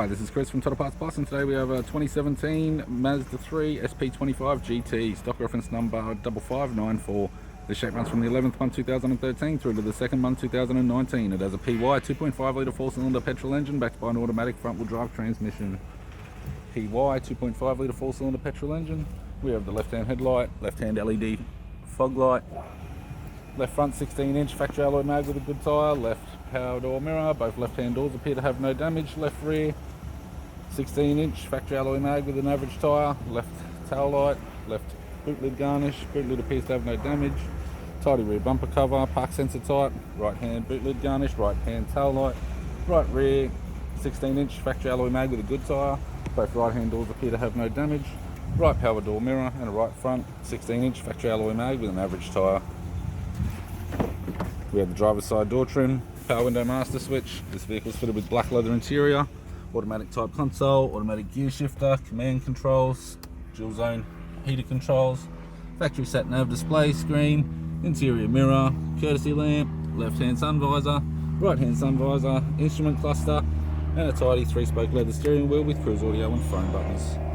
Hi, this is Chris from Total Parts Plus, and today we have a 2017 Mazda 3 SP25 GT, stock reference number 5594. The shape runs from the 11th month 2013 through to the 2nd month 2019. It has a PY 2.5 litre 4-cylinder petrol engine backed by an automatic front-wheel drive transmission. PY 2.5 litre 4-cylinder petrol engine. We have the left-hand headlight, left-hand LED fog light, left front 16-inch factory alloy mag with a good tyre, left power door mirror, both left-hand doors appear to have no damage, left rear 16-inch factory alloy mag with an average tyre, left tail light, left boot lid garnish, boot lid appears to have no damage, tidy rear bumper cover, park sensor type, right hand boot lid garnish, right hand tail light, right rear 16-inch factory alloy mag with a good tyre, both right hand doors appear to have no damage, right power door mirror and a right front 16-inch factory alloy mag with an average tyre. We have the driver's side door trim, power window master switch. This vehicle is fitted with black leather interior, automatic type console, automatic gear shifter, command controls, dual zone heater controls, factory sat nav display screen, interior mirror, courtesy lamp, left hand sun visor, right hand sun visor, instrument cluster, and a tidy 3-spoke leather steering wheel with cruise audio and phone buttons.